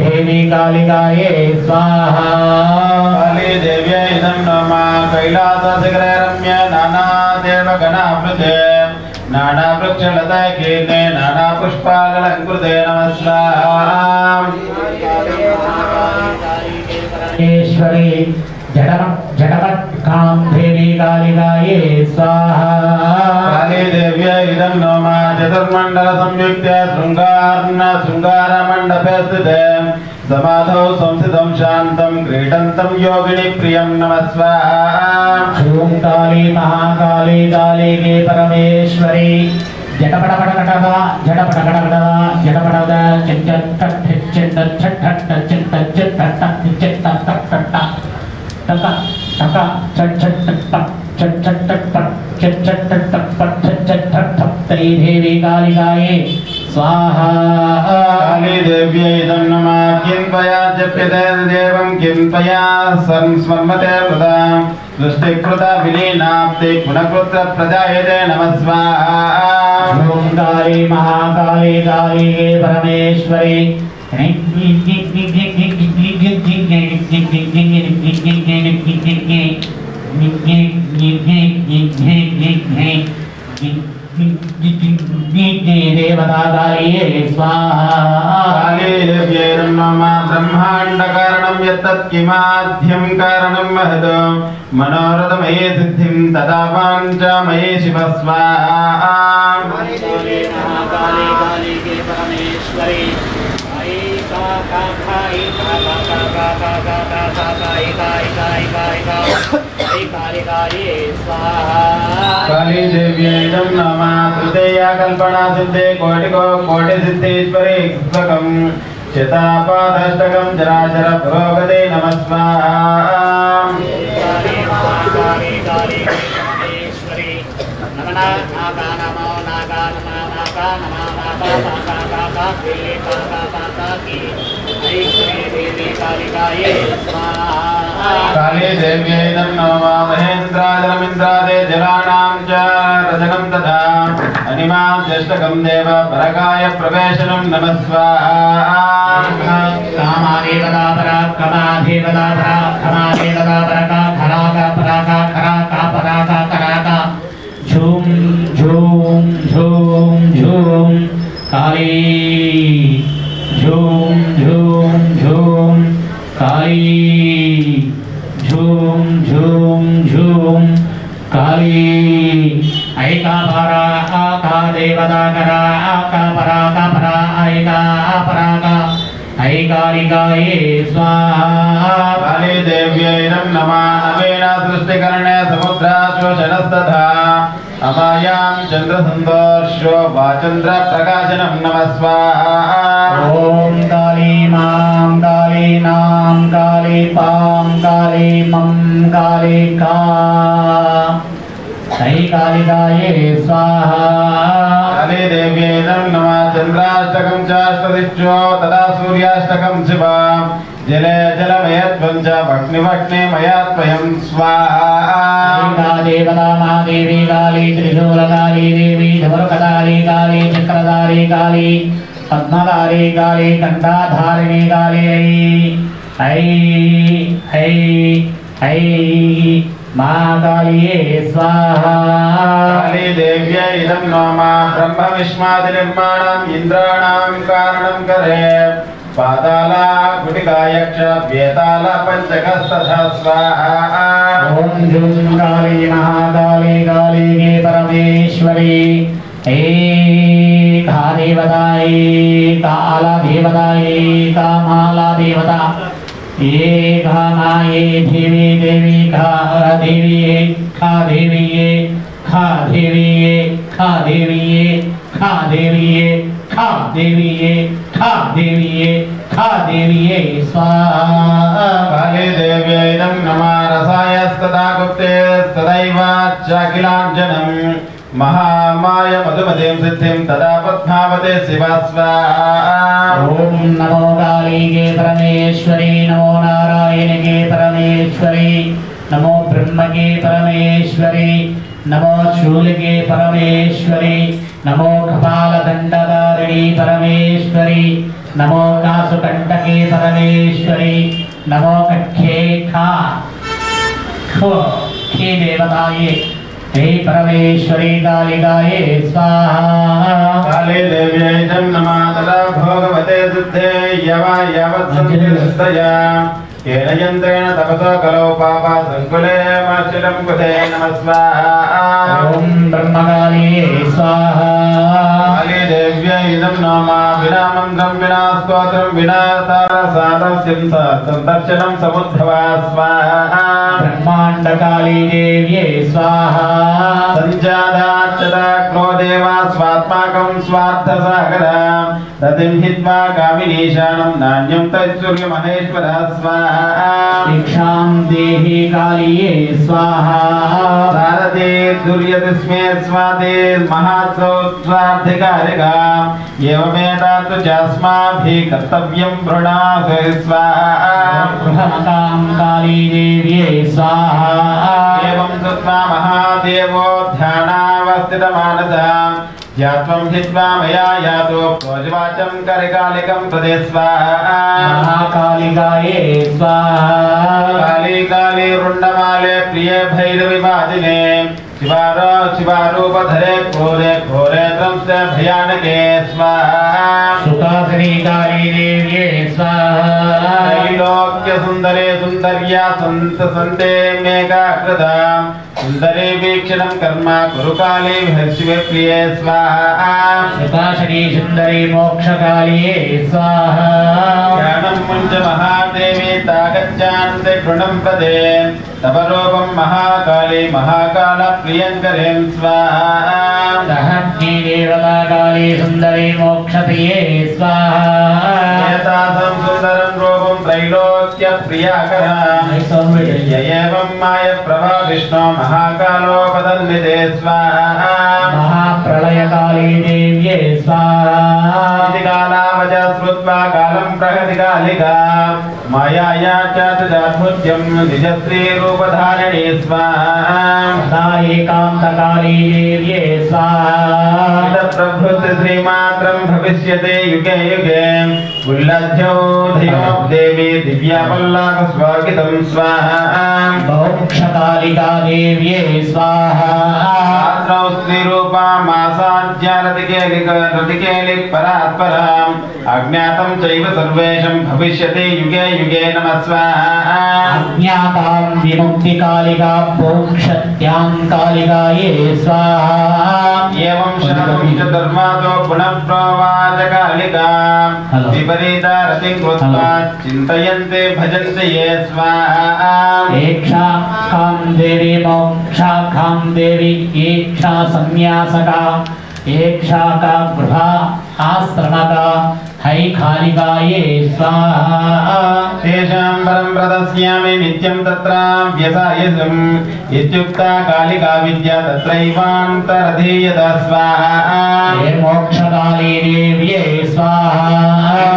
देवी कालिकाये स्वाहा। काली देव्यै इदं नमः। कैलासशिखरे रम्य नानादेवगणावृते नानावृक्षलताकीर्णे नानापुष्पालङ्कृते नमः स्वाहा। ईश्वरी जगमत्कां देवी कालिकाये स्वाहा। काली देव्यै इदं नमः। चतुर्मण्डल संयुक्ते शृङ्गारमण्डपे स्थिते समाधौ संस्थितं शान्तं क्रीडन्तं योगिनी प्रियं नमः स्वाहा। ओम काली महाकाली काली के परमेश्वरी जटपटपटकटदा जटपटकटकटदा जटपटदा देवी कालिकाये स्वाहा। काली देव्यै इदं नमः। किं त्वया जप्यते देवं किं त्वया संस्मर्मते प्रदां सृष्टिकृता विलीनाप्ति गुणकृत्र प्रजायते नमः स्वाहा। ओम काली महाकाली काली के परमेश्वरी देवता कालिये स्वाहा। काली देव्यै नमः। ब्रह्माण्डकारणं यत्तत् किमाद्यं कारणं महत् मनोरथमये सिद्धिं तदा वाञ्छामये शिव स्वाहा। काली काली के परमेश्वरी काली देव्यै नमः। तृतीया कल्पना सिद्धे कोटि सिद्धेश्वरी स्वकं शतापादष्टकं जराचर पुरोगते नमः स्वाहा। काली देव्यै नमः। महेन्द्राजलमिन्द्रादे जलानां च रजनं तथा अनिमां ज्येष्ठकं देव परकाय प्रवेशनं नमः स्वाहा। कामादेवता पराक्रमा देवता पराक्रमा देवता परका खराका पराका खराका पराका कराका झूम झूम झूम झूम काली झूम झूम झूम काली झूम झूम झूम काली ऐका परा आका देवता करा आका पराका परा ऐका पराका ऐकालिकाये स्वाहा। काली देव्यै नमः। नवेन सृष्टिकरणे समुद्राशोषणस्तथा अमायां चन्द्रसन्दर्शो वाचन्द्र प्रकाशनं नमः स्वाहा। ओम काली मां काली नाम काली पां काली मं काली का ऐकालिकाये स्वाहा। काली देव्यै नमः। चन्द्राष्टकं चाष्टदिशो तदा सूर्याष्टकं शिव जले जलमयत्वं च वह्नि मयत्वयं स्वाहा। देवता महादेवी काली त्रिशूलकाली देवी धनुर्कधारी काली चक्रधारी काली पद्मधारी काली कंठाधारिणी काली ऐ महाकालिये स्वाहा। काली देव्यै इदं नमः। ब्रह्म विष्मादिनिर्माणं इंद्राणां कारणं करे पाताला गुटिका यक्ष वेताला पंचकस्तथा स्वाहा। ओम झूम काली महाकाली काली के परमेश्वरी एक देवता एक काला देवता एक कामाला देवता एक माये देवी देवी खा देवी खा देवी खा देवी खा देवी खा देवी खा देवी खा देवी खा देवी स्वाहा। काली देव्यै नमः। रसायस्तदा गुप्ते तदैव चाखिलाञ्जनं महामाय मधुमतीं सिद्धिं तदा पद्मावते शिवा स्वाहा। ओम नमो कालिके परमेश्वरी, नमो नारायणके परमेश्वरी, नमो ब्रह्मके परमेश्वरी, नमो शूलके परमेश्वरी, नमो कपालदंडधारिणी परमेश्वरी, नमो कासुकंटके परमेश्वरी, नमो कक्षे खा खे देवताये हे परमेश्वरी कालिकाये स्वाहा। काले देव्यै नमः तदा भगवते सिद्धे यवा यावत्संसिद्धया येन यन्त्रेण तपसो कलो पापा संकुले माशिलं कुते नमः स्वाहा। ओम ब्रह्मकालिये स्वाहा। काले देव्यै नमः विना मन्त्रं विना स्तोत्रं विना सारसादस्यं दर्शनं समुद्धवा स्वाहा। ब्रह्मांडकाली देव्ये स्वाहा। संजाताच्चदा क्रोधेवा स्वात्माकं स्वार्थसागरा रतिं हित्वा कामिनीशानं नान्यं तैश्वर्यमहेश्वरः स्वाहा। दीक्षां देहि कालिये स्वाहा। सारथे दुर्यतिस्मे स्वाते महात्सौत्सार्थिकारिका एवमेतातु चास्माभिः कर्तव्यं वृणासे स्वाहा। गृहमतां काली देव्ये स्वाहा। एवं कृत्वा महादेवो ध्यानावस्थितमानसः यात्वं हित्वा मया यातो भोजवाचं करकालिकं प्रदे स्वाहा। महाकालिकाये स्वाहा। काली काली रुण्डमाले प्रिये भैरविवादिने शिवारूपधरे घोरे घोरे त्रंसे भयानके स्वाहा। सुखासिनी काली देव्ये स्वाहा। त्रैलोक्य सुन्दरे सुन्दर्या सन्त सन्ते मेघाकृता सुन्दरे वीक्षणं कर्म कुरु काली शिवे प्रिये स्वाहा। सुखासिनी सुन्दरी मोक्षकालिये स्वाहा। ज्ञानं मुञ्च महादेवी तागच्छान्ते कृणं प्रदे तव रूपं महाकाली महाकाल प्रियङ्करीं स्वाहा। दहन्ती देवता काली सुन्दरी मोक्षप्रिये स्वाहा। एतादं सुन्दरं रूपं त्रैलोक्य प्रियाकरं य एवं माय प्रभा विष्णु महाकालोपदन्विते स्वाहा। महाप्रलयकाली देव्ये स्वाहा। इति कालावच श्रुत्वा कालं प्रगतिकालिका मायाया च तदाद्भुत्यं निजश्रीरूपधारिणी स्वाहा। एकान्तकाली देव्ये स्वाहा। प्रभृति श्रीमात्रं भविष्यते युगे युगे उल्लभ्यो धियो देवी दिव्यापल्लाकस्वागितं स्वाहा। मोक्षकालिका देव्ये स्वाहा। रात्रौ स्त्रीरूपा मासाज्यारतिकेलि परात्पराम् अज्ञातं चैव सर्वेषां भविष्यति युगे युगे नमः स्वाहा। अज्ञातां विमुक्तिकालिका मोक्षत्यां कालिकाये स्वाहा। एवं शरणं च धर्मादो पुनः प्रवाच कालिका विपरीता रतिं कृत्वा चिन्तयन्ते भजन्ते ये स्वाहा। एक्षां देवी मोक्षां देवी एक्षा संन्यासका एक्षाका गृहा आश्रमका हैखालिकाये स्वाहा। तेषां परं प्रदस्यामि नित्यं तत्र व्यसायसम् इत्युक्ता कालिका विद्या तत्रैवान्तरधीयत स्वाहा। हे मोक्षकाली देव्ये स्वाहा।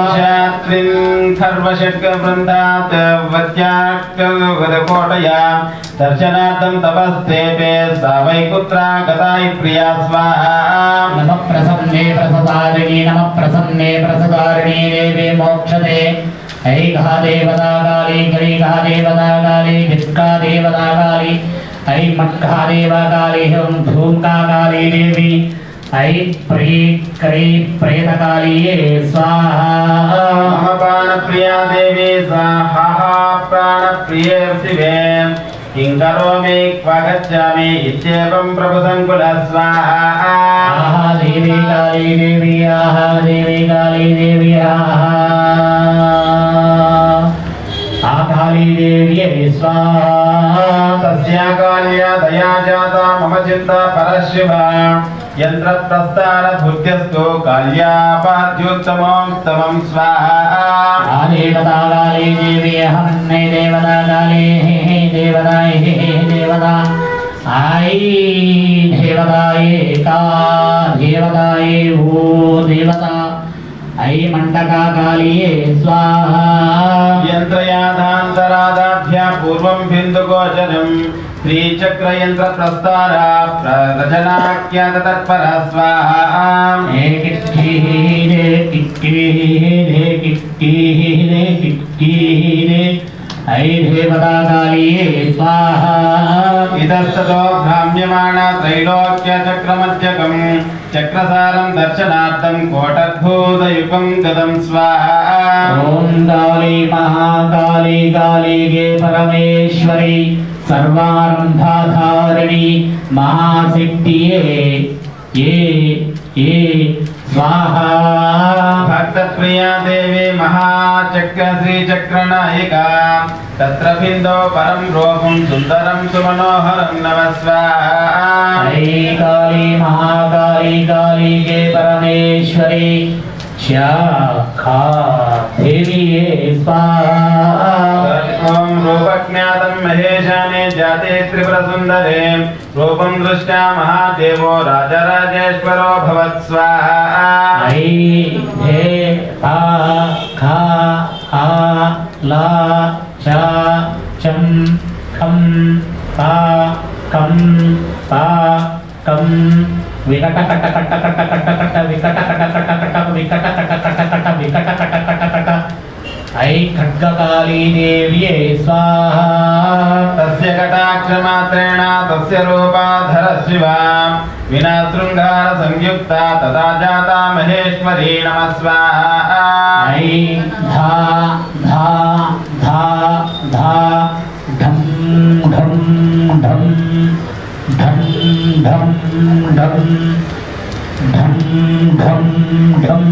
क्षात्रिं सर्वषट्कवृन्दात् वत्याकोटया दर्शनार्थं तपस्तेपे सा वैकुत्रा गताय प्रिया स्वाहा। नमः प्रसन्ने प्रसदारिणी नमः प्रसन्ने प्रसदारिणी देवी मोक्षते ऐघा देवता काली गरीघा देवता काली भित्का देवता काली ऐ मट्घा देवा काली हम धूमका काली देवी ऐ प्रेतकाली स्वाहा। मम प्राणप्रिया देवी स्वाहा प्राणप्रिये शिवे किं करोमि क्व गच्छामि इत्येवं प्रभुसङ्कुल स्वाहा। आहा देवी काली देवी आहा देवी काली देवी आहा काली देवी स्वाहा। तस्या काल्या दया जाता मम चिन्ता परशिवा यन्त्रप्रस्थानभूत्यस्तु काल्यापाद्युत्तमं स्तवं स्वाहा। देवता काली देवी अहं देवता काली हे देवता हे देवता आई देवताये का देवताये वो देवता आई मंडका कालिये स्वाहा यंत्रयादान्तरादाभ्या पूर्वं बिन्दुगोचरं श्रीचक्रयंत्र प्रस्तारा प्ररचनाख्यात तत्पर स्वाहा किट्टी ऐ देवता कालिये स्वाहा इतस्ततो भ्राम्यमाण त्रैलोक्य चक्रमध्यकं चक्रसारं दर्शनार्थं कोटद्भूतयुगं गतं स्वाहा ओम काली महाकाली काली गे परमेश्वरी सर्वारंभाधारिणी महासिद्धिये ये स्वाहा भक्तप्रिया देवी महाचक्र श्रीचक्रनायिका तत्र बिन्दो परं रूपं सुन्दरं सुमनोहरं नमः स्वाहा ऐ काली महाकाली काली गे परमेश्वरी शाखा देवी स्वाहा ओम रूपज्ञातं महेशाने जाते त्रिपुरसुन्दरे रूपं दृष्ट्वा महादेवो राजराजेश्वरो भवत् स्वाहा ऐ हे पा खा आ ला चा चम खम पा कम पा कम विकट cut cut cut cut cut विकट कट कट कट विकट कट कट कट विकट कट कट कट ऐ खड्गकाली देव्ये स्वाहा तस्य कटाक्षमात्रेण तस्य रूपाधर शिवा विना शृंगार संयुक्ता तदा जाता महेश्वरी नमः स्वाहा ऐ धा धा धा धा ढम ढम ढम ढम ढम ढम ढम ढम ढम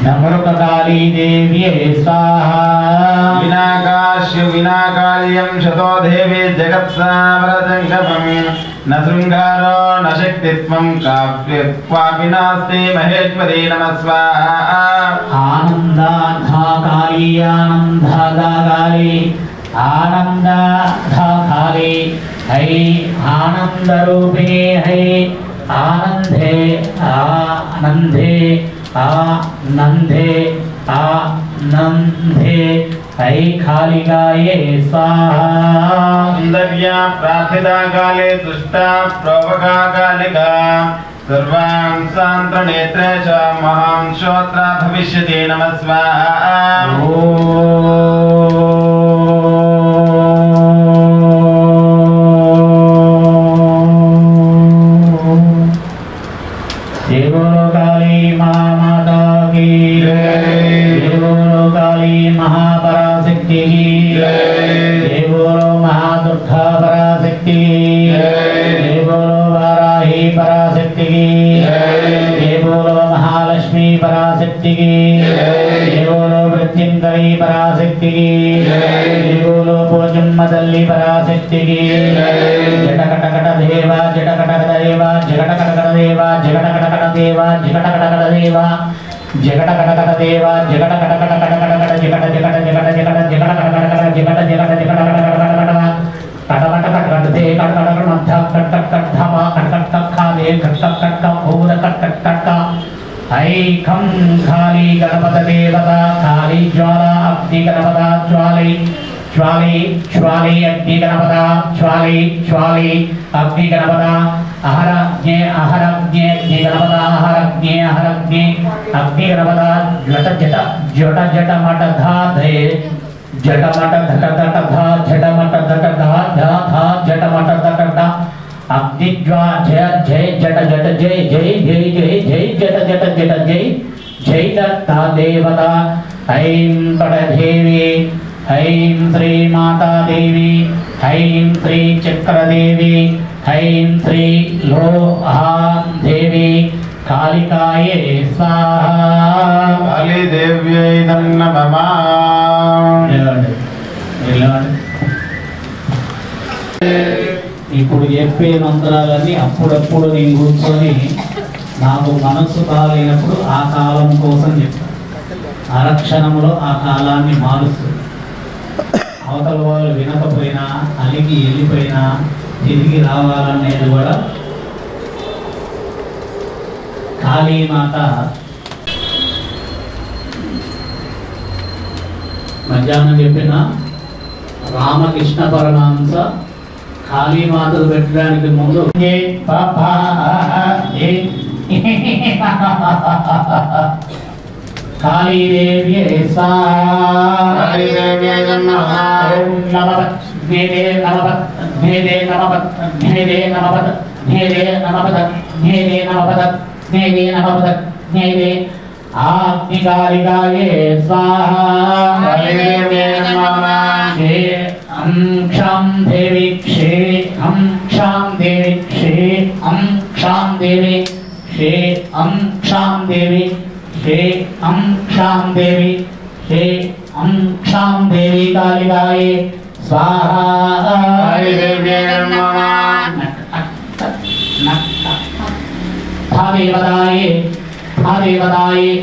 नमरुककाली देव्ये स्वाहा विनाकाश्य विनाकाल्यं शतो देवी जगत्सावरजङ्गमं न शृंगारो न शक्तित्वं क्वापि नास्ति महेश्वरी नमः स्वाहा आनंदा काली आनंदा काली है आनंद रूपिणी है आनंदे आनंदे आनंदे ऐ कालिकाये स्वाहा सुंदर्या प्रार्थिता काले दुष्टा प्रोवका कालिका सर्वां सान्त्रनेत्रे च महां श्रोत्रा भविष्यति नमः स्वाहा ऐखं खाली गणपत देवता खाली ज्वाला अग्नि गणपता ज्वाली ज्वाली ज्वाली अग्नि गणपता ज्वाली ज्वाली अग्नि गणपता अहरज्ञे अहरज्ञे अग्नि गणपता अहरज्ञे अहरज्ञे अग्नि गणपता जट जट जट जट मट धा धे जट मट धट धट धा जट मट धट धा धा धा जट मट धट धा अग्निज्वा जय जय जट जट जय जय जय जय जय जट जट जट जय जय दत्ता देवता ऐं पटदेवी ऐं श्री माता देवी ऐं श्री चक्र देवी ऐं श्री लोहा देवी कालिकाये स्वाहा काली देव्यै नमः ఇప్పుడు చెప్పే మంత్రాలన్నీ అప్పుడప్పుడు నేను కూర్చొని నాకు మనస్సు బాగాలేనప్పుడు ఆ కాలం కోసం చెప్తాను. ఆరక్షణంలో ఆ కాలాన్ని మారుస్తుంది. అవతల వాళ్ళు వినకపోయినా అలిగి వెళ్ళిపోయినా తిరిగి రావాలనేది కూడా కాళీమాత మధ్యాహ్నం చెప్పిన రామకృష్ణ పరమహంస కాళీమాతలు పెట్టడానికి ముందు కాళీదేవి आग्निकालिकाये स्वाहा क्षां देवी क्षे क्षां देवी क्षे क्षां देवी क्षे क्षां देवी क्षे क्षां देवी क्षे क्षां देवी कालिकाये स्वाहा देवताये देवताये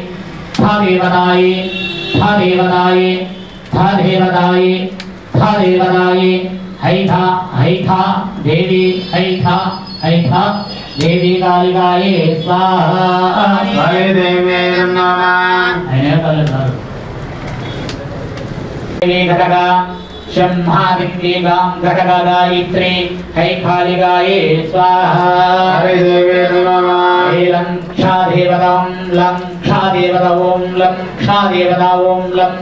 देवताये देवताये देवताये देवताये हैथा हैथा देवी हैथा हैथा देवी कालिकाये स्वाहा हरे देवी नमः घटका शम्हादित्यां घटका गायत्री हैकालिकाये स्वाहा हरे देवी नमः लं क्षादेवतां लं क्षादेवता ओं लं क्षादेवता ओं लं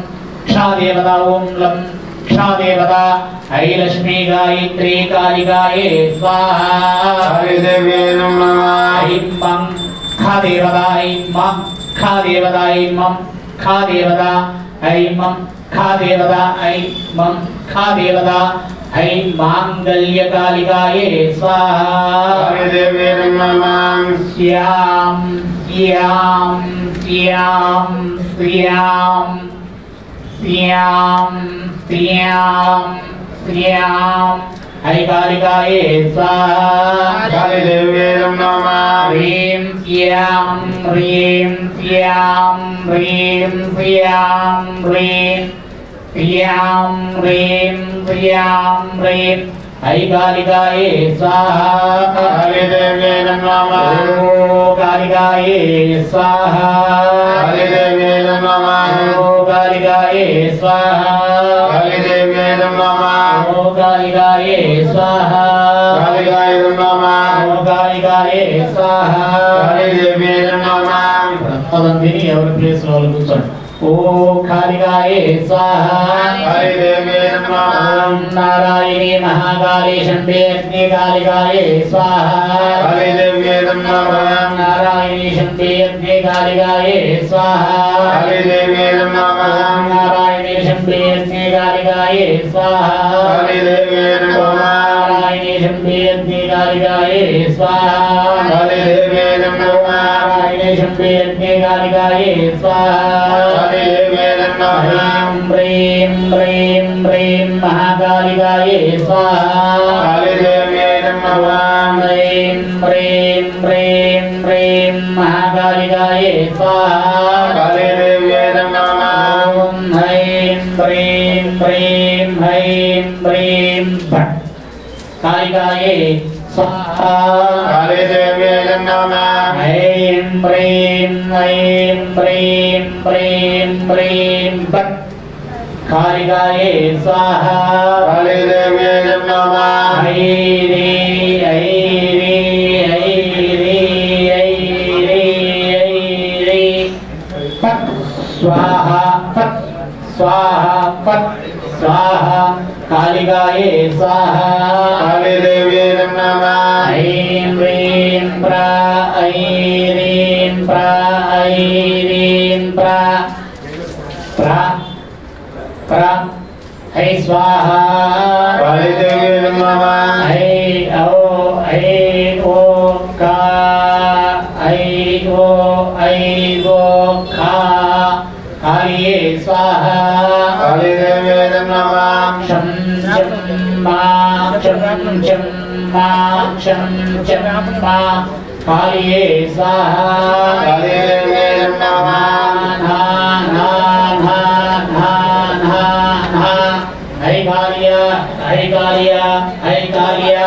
क्षादेवता ओं लं क्षादेवता ऐ लक्ष्मी गायत्री कालिकाये स्वाहा हरे देवी नमः ऐं मं खादेवता ऐं मं खादेवता ऐं मं खादेवता ऐं मं खादेवता ऐं मं खादेवता ऐं मांगल्यकालिकाये स्वाहा हरे देवी नमः श्याम श्याम श्याम श्याम श्याम श्याम श्याम हरि कालिकाये स्वाहा हरे देवी नमः ह्रीं श्याम ह्रीं श्याम ह्रीं श्याम ह्रीं श्याम ह्रीं श्याम ह्रीं हरि कालिकाये स्वाहा हरे देवी नमः ओ कालिकाये स्वाहा हरे देवी नमः ओ कालिकाये स्वाहा हरे देवी नमः ओ कालिकाये स्वाहा कालिकाये नमः ओ कालिकाये स्वाहा हरे देवी नमः पदंतिनी ఎవరి ప్లేస్ లో కూర్చోండి ओ कालिकाये स्वाहा हरे देवी नमः ओम नारायणी महाकाली शंभे अग्नि कालिकाये स्वाहा हरे देवी नमः नारायणी शंभे अग्नि कालिकाये स्वाहा हरे देवी नमः नारायणी शंभे अग्नि कालिकाये स्वाहा हरे देवी नमः नारायणी शंभे अग्नि कालिकाये स्वाहा हरे देवी नमः नारायणी शंभे अग्नि कालिकाये स्वाहा ह्रीं ह्रीं ह्रीं ह्रीं महाकालिकाये स्वाहा हरे देवी नमः ह्रीं ह्रीं ह्रीं ह्रीं महाकालिकाये स्वाहा हरे देवी नमः ओम ह्रीं ह्रीं ह्रीं ह्रीं ह्रीं भट् कालिकाये स्वाहा हरे देवी नमः ह्रीं ह्रीं ह्रीं ह्रीं ह्रीं ह्रीं भट् कालिकाये स्वाहा हरे देवी नमः ऐरी ऐरी ऐरी ऐरी ऐरी पट् स्वाहा पट् स्वाहा पट् स्वाहा कालिकाये स्वाहा हरे देवी नमः ऐं ह्रीं प्रा ऐरीं प्रा ऐरीं प्रा प्रा प्रा ऐ स्वाहा हरे देवी नमः ऐ ओ का ऐ ओ खा हरे स्वाहा हरे देवी नमः क्षं मा क्षं मा क्षं मा हरे स्वाहा हरे देवी नमः ना ना ना ना ना ना हरि कालिया हरि कालिया हरि कालिया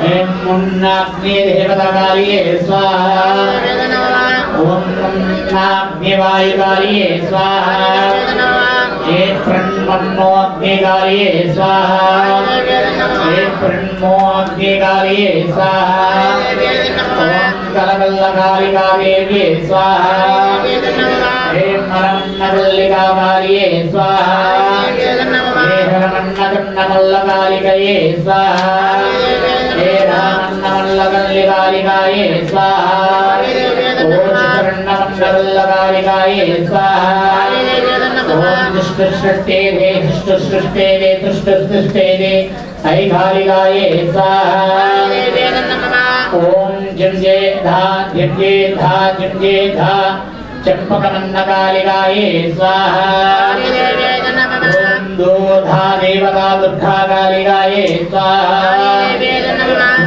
मुन्नाग्निदेवताकार्ये स्वाहा ओम नाग्निवायुकार्ये स्वाहा प्रणमोऽग्निकार्ये स्वाहा प्रणमोऽग्निकार्ये स्वाहा ओम कलकल्लकारिकार्ये स्वाहा मरन्नकल्लिकार्ये स्वाहा हरमन्नकन्नमल्लकालिकये स्वाहा रामन्नमल्लकल्लिकालिकाये स्वाहा ओषण्णमण्डलकालिकाये स्वाहा ओम दुष्टसृष्टेदे दुष्टसृष्टेदे दुष्टसृष्टेदे ऐकालिकाये स्वाहा ओम जिंजे धा चंपकमन्नकालिकाये स्वाहा ओम दोधा देवता दुर्गाकालिकाये स्वाहा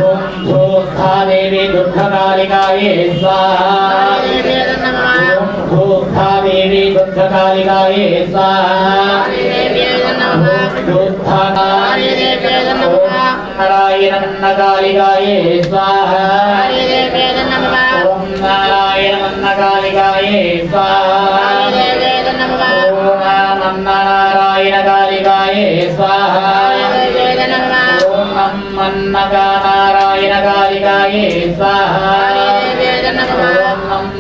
ओम धोधा देवी दुर्गाकालिकाये स्वाहा ओम धोधा देवी दुर्गाकालिकाये स्वाहा ओम धोधा नारायणन्नकालिकाये स्वाहा ओम नारायणन्नकालिकाये स्वाहा ओम नारायणकालिकाये स्वाहा ओम नारायणकालिकाये स्वाहा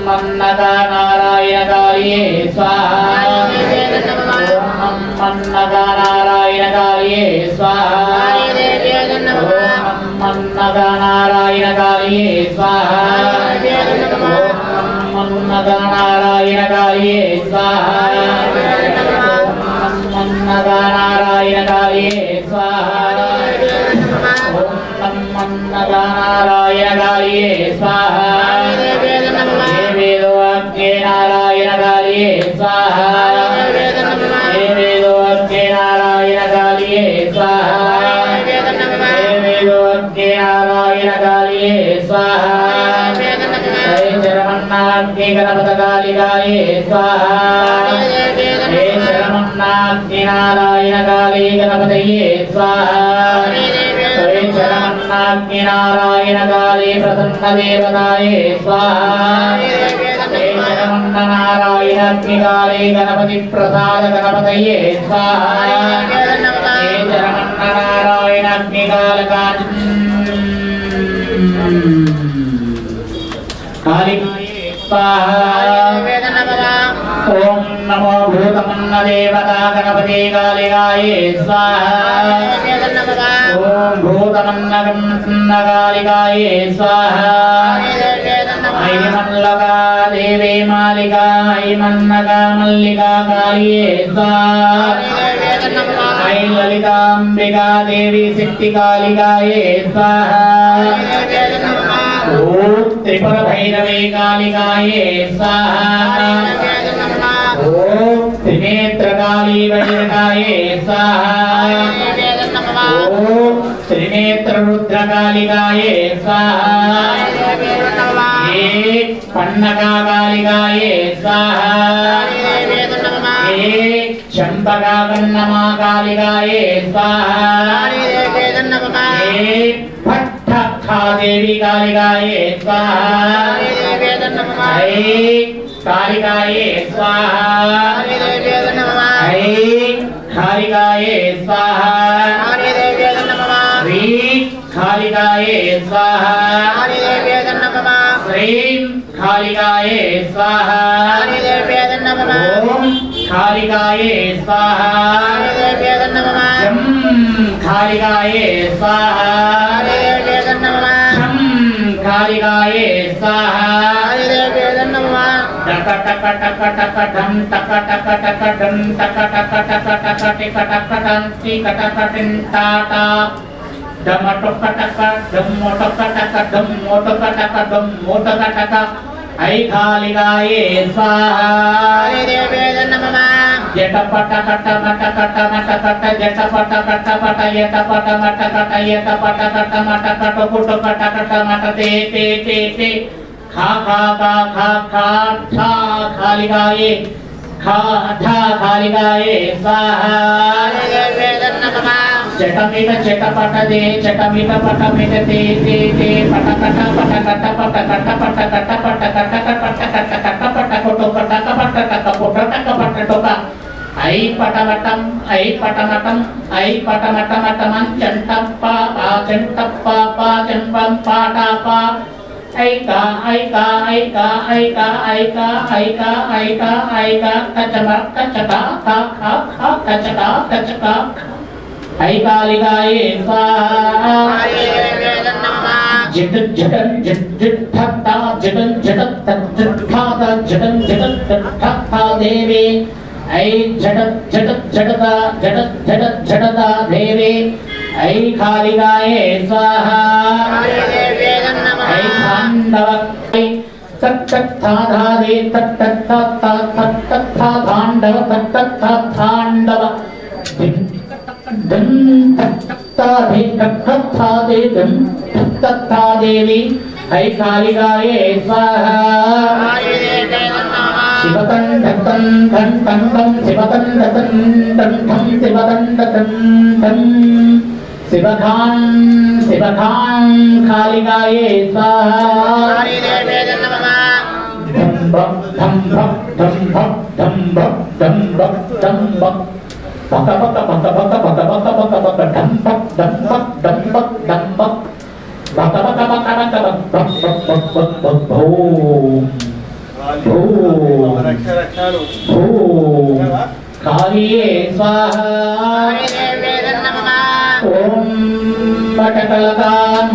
ओम नारायणकालिये स्वाहा ओम नारायणकालिये स्वाहा ओम नारायणकालिये स्वाहा ओम नारायणकालिये स्वाहा ओम नारायणकालिये स्वाहा ओम नारायणकालिये स्वाहा वेदो अग्ने नारायणकालिये स्वाहा वेदो अग्ने नारायणकालिये स्वाहा वेदो अग्ने नारायणकालिये स्वाहा शरमन्नाग्नि गणपतकालिकाये स्वाहा हे शरमन्नाग्नि नारायणकाली गणपतये स्वाहा हे शरमन्नाग्नि नारायणकाली प्रसन्नदेवताये स्वाहा हे शरमन्नारायणाग्निकाली गणपति प्रसाद गणपतये स्वाहा हे शरमन्नारायणाग्निकालकान् कालिकाये स्वाहा ओम नमो भूतमन्नदेवता गणपति कालिकाये स्वाहा ओम भूतमन्नकालिकाये स्वाहा ऐमन्नका देवी मालिका ऐमन्नका मल्लिका कालिये स्वाहा ऐ ललिताम्बिका देवी शक्ति कालिकाये स्वाहा ओम त्रिपुर भैरवे कालिकाये स्वाहा ओम त्रिनेत्र काली वज्रकाये स्वाहा ओम त्रिनेत्र रुद्र कालिकाये स्वाहा एक पन्नका कालिकाये स्वाहा एक चंपका कन्नमा कालिकाये स्वाहा एक भट्टखा देवी कालिकाये स्वाहा एक कालिकाये स्वाहा एक कालिकाये स्वाहा श्री कालिकाये स्वाहा श्री कालिकाये स्वाहा ओम कालिकाये स्वाहा जम कालिकाये स्वाहा शम कालिकाये स्वाहा टक टक टक टक धम टक टक टक धम टक टक टक टक टिक टक टंती टक टक टाटा धम टक टक धम टक टक धम टक टक धम टक टक ऐ कालिकाये स्वाहा जट पट कट मट कट मट कट जट पट कट पट यट पट मट कट यट पट कट मट कट कुट कट कट मट ते ते ते ते खा खा खा खा खा ठा कालिकाये खा ठा कालिकाये स्वाहा चटमिट चटपटदे चटमिट पटमिटते ते ते पटकट पटकट पटकट पटकट पटकट पटकट पटकट पटकट पटकट ఐ పటమటం ఐ పటమటమటమం చంటప్ప ఆ చంటప్ప పా చంపం పాటప ఐకా ఐకా ఐకా ఐకా ఐకా ఐకా ఐకా ఐకా కచమ కచక కా ఖా ఖా కచక కచక ఐకాలికాయే స్వాహా జట జట జట ఠట్ట జట జట ఠట్ట జట జట ఠట్ట దేవి ఐ జట జట జటత జట జట జటత దేవి ఐ కాళికాయే స్వాహా I Tandava తత్తత్తాధాదే తత్తత్తా తత్తత్తా Tandava తత్తత్తా Tandava dum తత్తాదే తత్తత్తాదే dum తత్తత్తా Devi I కాళికాయే స్వాహా శివతండతం తంతం శివతండతం తంతం శివతండతం తం శివఖాం శివఖాం కాళికాయే స్వాహా ధం భక్ ధం భక్ ధం భక్ ధం భక్ ధం భక్ ధం భక్ భక భక భక భక భక భక భక భక ధం భక్ ధం భక్ ధం భక్ ధం భక్ భక భక భక భక భక్ భక్ భక్ భక్ భక్ భోం కాళియే స్వాహా ఓం మటకలకా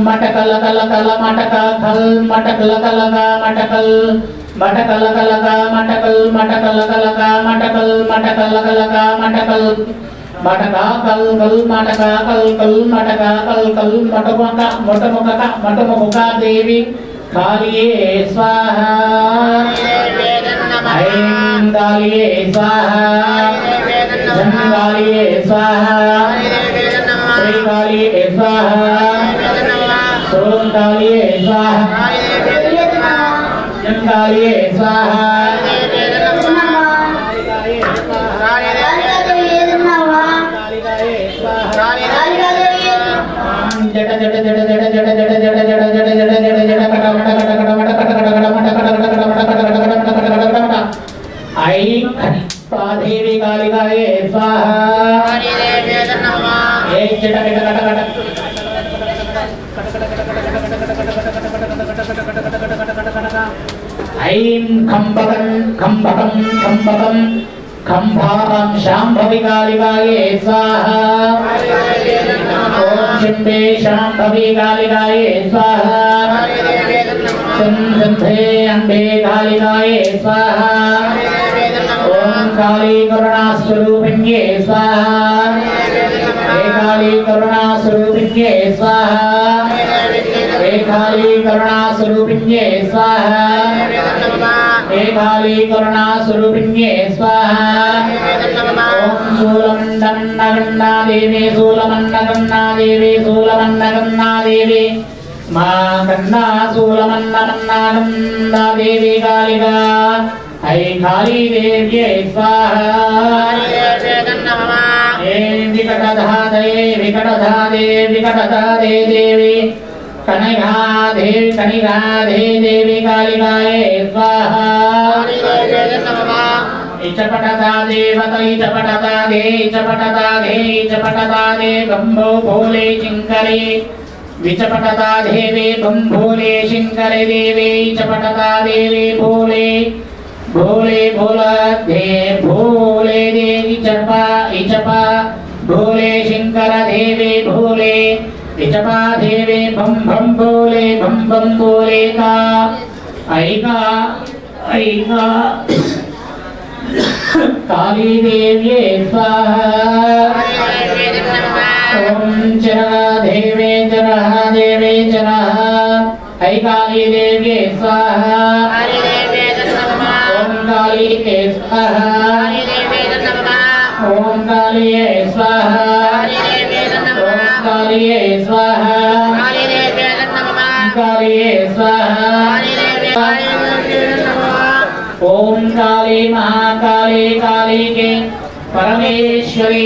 మటకలకలకల మటక ఖల్ మటకలకలకా మటకల్ మటకలకలకా మటకల్ మటకలకలకా మటకల్ మటకలకలకా మటకల్ మటకా కల్ కల్ మటకా కల్ కల్ మటకా కల్ కల్ మటముక మటముక మటముక దేవి కాళియే స్వాహా ఐం కాళియే స్వాహా జం కాళియే స్వాహా శ్రీ కాళియే స్వాహా సోం కాళియే స్వాహా జం కాళియే స్వాహా జడ జడ జడ జడ జడ జడ జడ జడ జడ జడ జడ జడ జడ కట మట కట కట మట కట కట కట మట కట కట కట మట కట కట కట కట కట కట ఐ పాదేవి కాళికాయే స్వాహా ఏ జడ కట కట కట ఐం కంబకం కంబకం కంబకం కంభాం శాంభవి కాళికాయే స్వాహా ఓం శంభే శాంభవి కాళికాయే స్వాహా సంధే అంబే కాళికాయే స్వాహా ఓం కాళీ కరుణా స్వరూపిణ్యే స్వాహా ఏ కాళీ కరుణా స్వరూపిణ్యే స్వాహా ఏ కాళీ కరుణా స్వరూపిణ్యే స్వాహా ఏ కాళీ కరుణా స్వరూపిణ్యే స్వాహా ఓం శూలమండమన్నగన్నా దేవి శూలమన్నగన్నా దేవి శూలమన్నగన్నా దేవి మా కన్నా శూలమన్నమన్నాగన్నా దేవి కాళికా ఐ కాళీ దేవ్యై స్వాహా ఏ వికటధాదే వికటధాదే వికటధాదే దేవి కనిఘాధే కనిఘాధే దేవి కాళికాయే స్వాహా ఇచపటదా దేవత ఇచపటదాదే ఇచపటదాదే ఇచపటదాదే గంభో భోలే శంకరే విచపటదా దేవి గంభోలే శంకరే దేవి ఇచపటదా దేవి భోలే భోలే భోలదే భోలే దేవి చప ఇచప భోలే శంకర దేవి భోలే ఇచపా దేవి భం భం భోలే భం భం భోలే కా ఐకా ఐకా కాళీ దేవ్యే స్వాహా ఓం చరహ దేవే చరహ దేవే చరహ ఐ కాళీ దేవ్యే స్వాహా ఓం కాళీకే స్వాహా ఓం కాళీయే స్వాహా ఓం కాళీయే స్వాహా కాళీయే స్వాహా ఓం కాళీ మహాకాళీ కాళీకే परमेश्वरी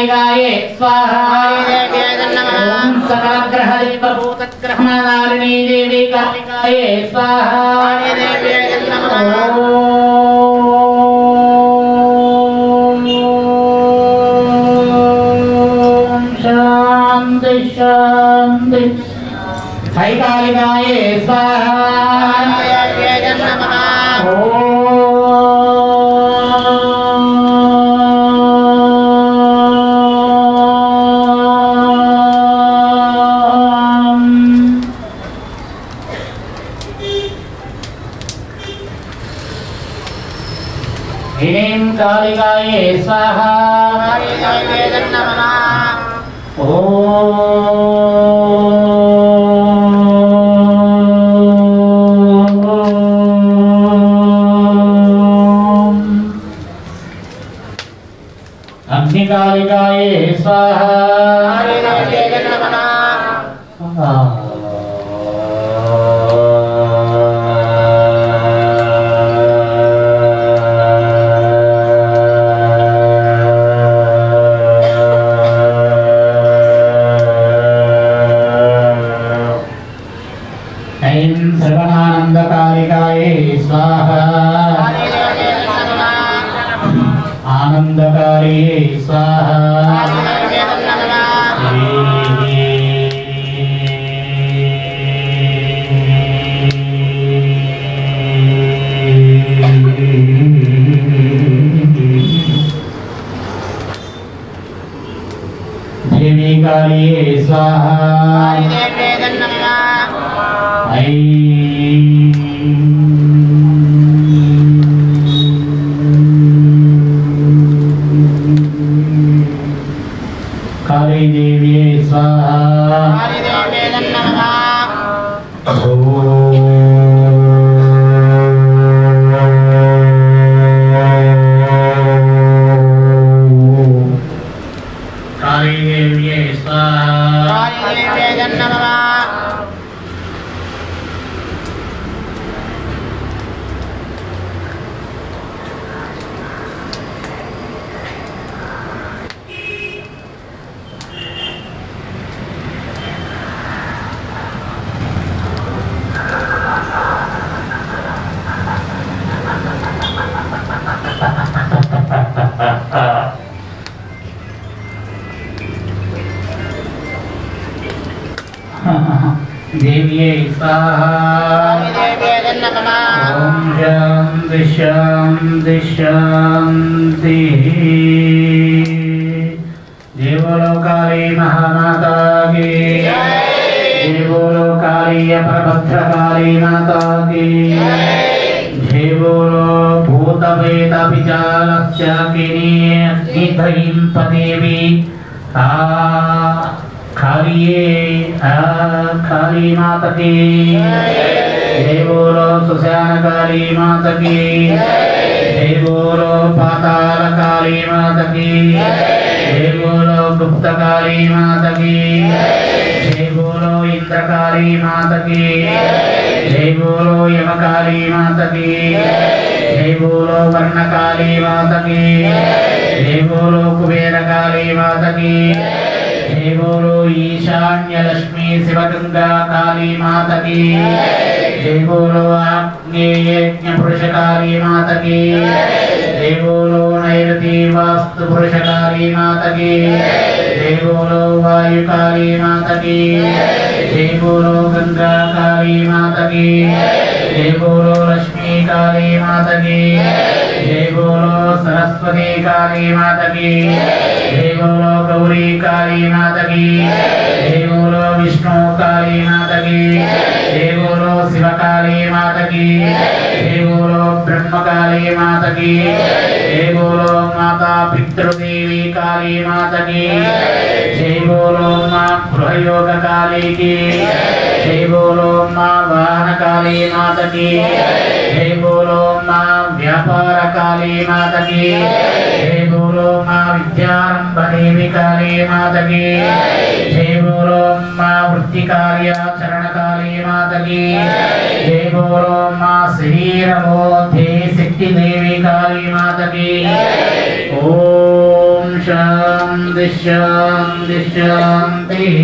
कालिकाये स्वाहा ओम सकल ग्रह प्रभूत ग्रहणारिणी देवी कालिकाये स्वाहा ओम शांति शांति हरि कालिकाये स्वाहा ह्रीं कालिकाये स्वाहा अग्निकालिकाये स्वाहा ऐं सर्वानन्दकालिकाये स्वाहा आनंदकारिये स्वाहा देवी कालिये स्वाहा काली देवी स्वाहा काली देवी स्वाहा देवी स्वाहा ओम शांति शांति शांति देवलोकाली महामाता की देवलोकाली प्रभद्रकाली माता की देवलो भूत प्रेत पिशाचस्य किनीं पदेवी काली माता की जय बोलो सुशान काली माता की जय बोलो पाताल काली माता की जय बोलो गुप्त काली माता की जय बोलो इंद्र काली माता की जय बोलो यम काली माता की जय बोलो वर्ण काली माता की जय बोलो कुबेर काली माता की जय बोलो ईशान्य लक्ष्मी शिवगंगा काली माता की जय बोलो आग्नेय यज्ञ पुरुष काली माता की जय बोलो नैऋति वास्तु पुरुष काली माता की जय बोलो वायु काली माता की जय बोलो गंगा काली माता की जय बोलो लक्ष्मी काली माता की जय बोलो सरस्वती काली माता की जय बोलो गौरी काली माता की जय बोलो विष्णु काली माता की जय बोलो शिव काली माता की जय बोलो ब्रह्म काली माता की जय बोलो माता पितृदेवी काली माता की जय बोलो माँ गृहयोग काली की जय बोलो माँ वाहन काली माता की जय बोलो माँ व्यापार काली माता की जय बोलो माँ विद्यारंभ देवी काली माता की जय बोलो माँ वृत्ति कार्याचरण काली माता की जय बोलो माँ शरीर बोधे शक्ति देवी काली माता की ओम शांति शान्ति शान्तिः